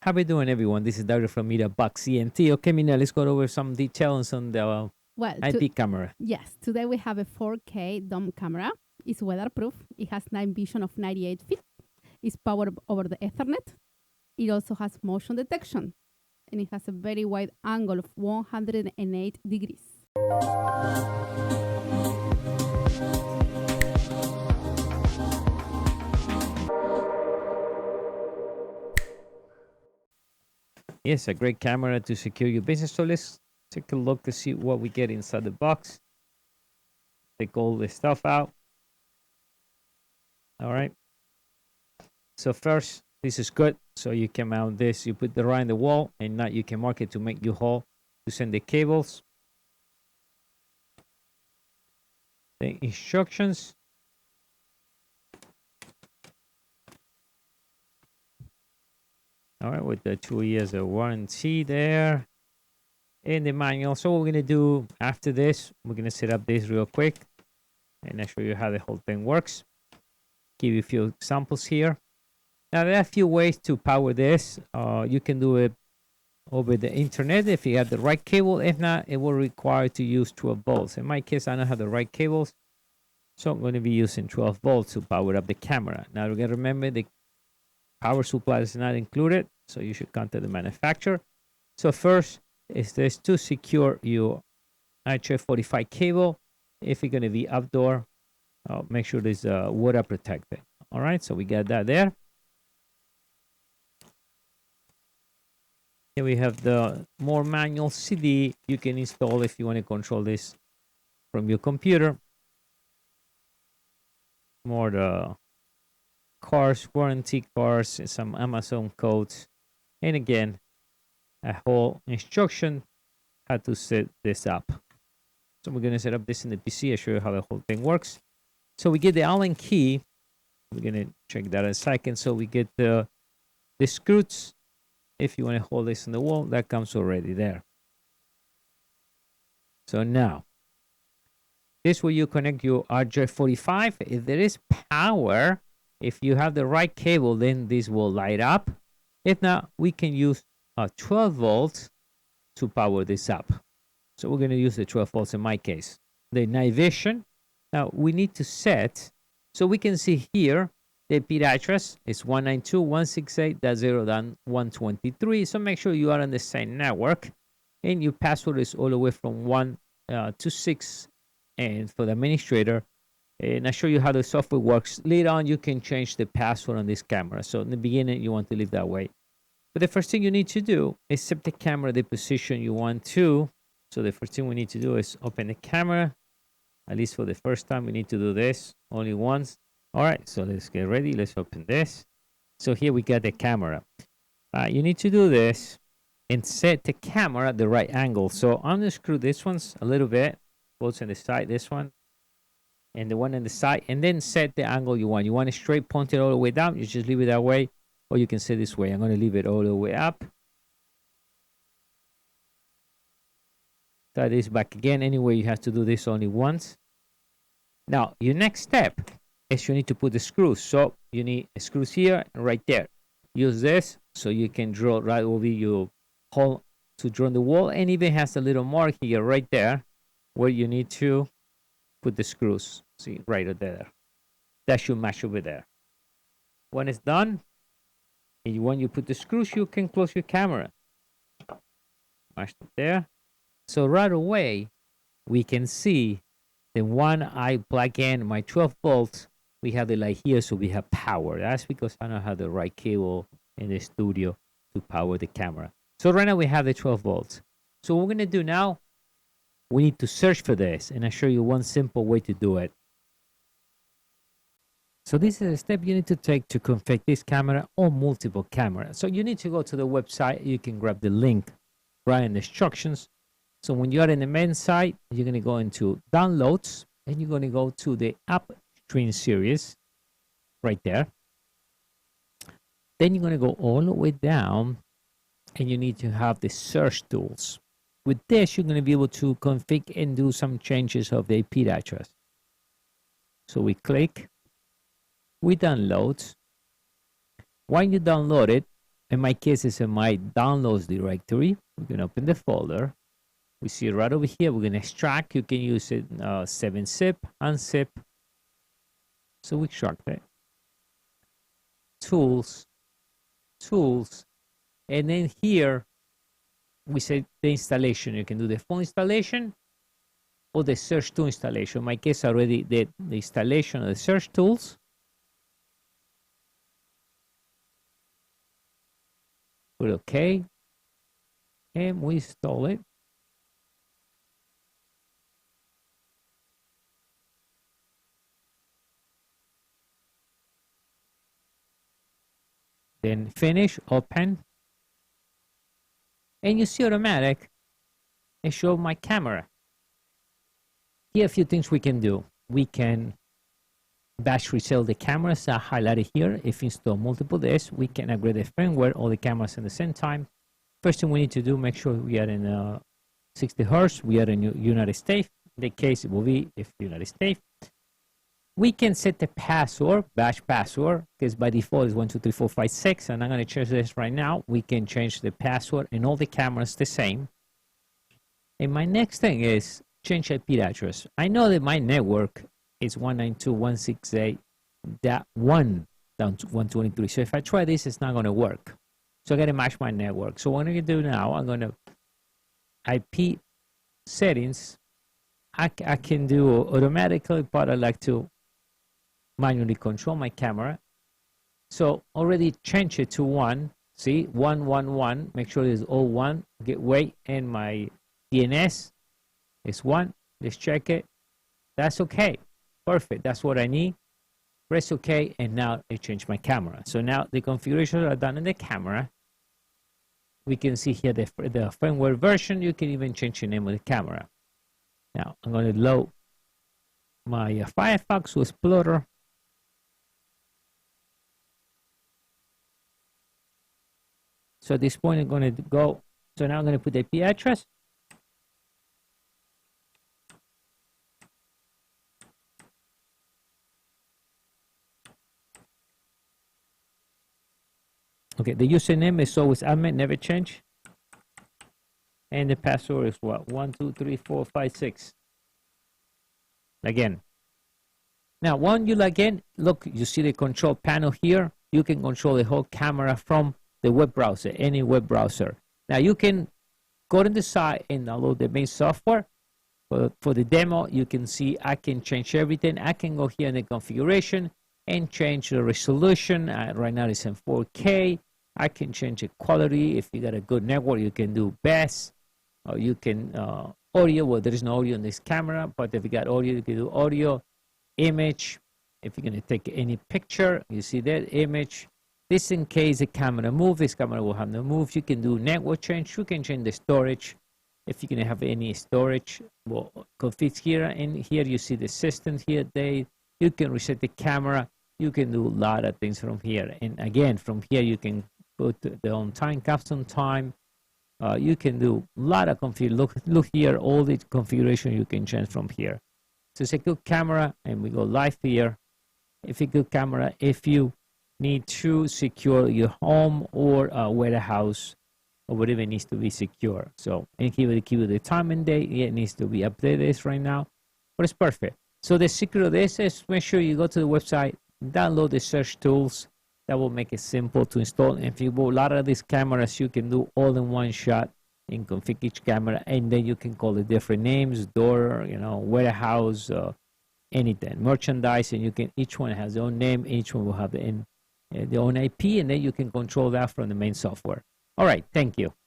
How we doing, everyone? This is Dario from MEDIABOXENT. Okay, Mina, let's go over some details on the Well, IP camera. yes, today we have a 4K dome camera. It's weatherproof. It has night vision of 98 feet. It's powered over the Ethernet. It also has motion detection, and it has a very wide angle of 108 degrees. Yes, a great camera to secure your business. So let's take a look to see what we get inside the box. Take all the stuff out. All right. So first, this is good. So you can mount this. You put the right in the wall, and now you can mark it to make your hole to send the cables. The instructions. All right, with the 2 years of warranty there. In the manual. So what we're going to do after this, we're going to set up this real quick. And I'll show you how the whole thing works. Give you a few examples here. Now, there are a few ways to power this. You can do it over the internet if you have the right cable. If not, it will require to use 12 volts. In my case, I don't have the right cables. So I'm going to be using 12 volts to power up the camera. Now, you got to remember the power supply is not included. So you should contact the manufacturer. So first is this to secure your HF45 cable. If you're going to be outdoor, make sure there's water protected. All right, so we got that there. Here we have the more manual CD you can install if you want to control this from your computer. More the cars, warranty cards, and some Amazon codes. And again, a whole instruction how to set this up. So we're going to set up this in the PC. I'll show you how the whole thing works. So we get the Allen key. We're going to check that in a second. So we get the screws. If you want to hold this on the wall, that comes already there. So now, this is where you connect your RJ45. If there is power, if you have the right cable, then this will light up. If not, we can use 12 volts to power this up. So we're going to use the 12 volts in my case. The night vision. Now we need to set, so we can see here, the IP address is 192.168.0.123. So make sure you are on the same network. And your password is all the way from 1 to 6. And for the administrator, and I'll show you how the software works. Later on, you can change the password on this camera. So in the beginning, you want to leave that way. But the first thing you need to do is set the camera the position you want to. So the first thing we need to do is open the camera. At least for the first time, we need to do this only once. All right, so let's get ready. Let's open this. So here we got the camera. You need to do this and set the camera at the right angle. So I'm going to screw this one's a little bit. Both on the side, this one. And the one on the side, and then set the angle you want. You want it straight, pointed all the way down, you just leave it that way, or you can set this way. I'm going to leave it all the way up. Tie this back again. Anyway, you have to do this only once. Now, your next step is you need to put the screws. So you need screws here and right there. Use this so you can drill right over your hole to drill the wall, and even has a little mark here right there where you need to put the screws. See, right there. That should match over there. When it's done, and when you put the screws, you can close your camera. Match it there. So right away, we can see the one I plug in my 12 volts. We have the light here, so we have power. That's because I don't have the right cable in the studio to power the camera. So right now we have the 12 volts. So what we're going to do now, we need to search for this, and I'll show you one simple way to do it. So this is a step you need to take to configure this camera or multiple cameras. So you need to go to the website. You can grab the link right in the instructions. So when you are in the main site, you're going to go into downloads, and you're going to go to the upstream series right there. Then you're going to go all the way down, and you need to have the search tools. With this, you're going to be able to configure and do some changes of the IP address. So we click, we download. When you download it, in my case, it's in my downloads directory. We're going to open the folder. We see it right over here. We're going to extract. You can use it 7-zip, unzip. So we extract it. Tools, and then here we say the installation. You can do the full installation or the search tool installation. In my case, I already did the installation of the search tools. Put OK, and we install it. Then finish, open, and you see automatic. It shows my camera. Here are a few things we can do. We can batch resell the cameras are highlighted here. If you install multiple disks, we can upgrade the firmware, all the cameras at the same time. First thing we need to do, make sure we are in 60 Hertz. We are in United States. In the case, it will be if United States. We can set the password, batch password, because by default is 123456, and I'm going to change this right now. We can change the password and all the cameras the same. And my next thing is change IP address. I know that my network is 192.168.1 down to 123. So if I try this, it's not going to work. So I got to match my network. So what I'm going to do now, I'm going to IP settings. I can do automatically, but I like to manually control my camera. So already change it to 1. See, 111. Make sure it's all 1. Gateway and my DNS is 1. Let's check it. That's okay. Perfect. That's what I need. Press OK, and now I change my camera. So now the configurations are done in the camera. We can see here the firmware version. You can even change the name of the camera. Now I'm going to load my Firefox Explorer. So at this point, I'm going to go. So now I'm going to put the IP address. Okay, the username is always admin, never change. And the password is what? 123456. Again. Now, when you log in, look, you see the control panel here. You can control the whole camera from the web browser, any web browser. Now, you can go to the site and download the main software. For the demo, you can see I can change everything. I can go here in the configuration and change the resolution. Right now it's in 4K. I can change the quality. If you got a good network, you can do best. You can audio. Well, there is no audio in this camera, but if you got audio, you can do audio, image. If you're going to take any picture, you see that image. This in case the camera moves, this camera will have no move. You can do network change. You can change the storage. If you're going to have any storage, well, config here. And here you see the system here. You can reset the camera. You can do a lot of things from here. And again, from here, you can put the on time, custom time. You can do a lot of config. Look here, all the configuration you can change from here. So it's a good camera, and we go live here. If a good camera, if you need to secure your home or a warehouse or whatever needs to be secure. So, and give it the time and date. It needs to be updated right now, but it's perfect. So the secret of this is make sure you go to the website, download the search tools. That will make it simple to install. And if you buy a lot of these cameras, you can do all in one shot and configure each camera, and then you can call it different names, door, warehouse, anything, merchandise, and you can, each one has their own name, each one will have their own IP, and then you can control that from the main software. All right, thank you.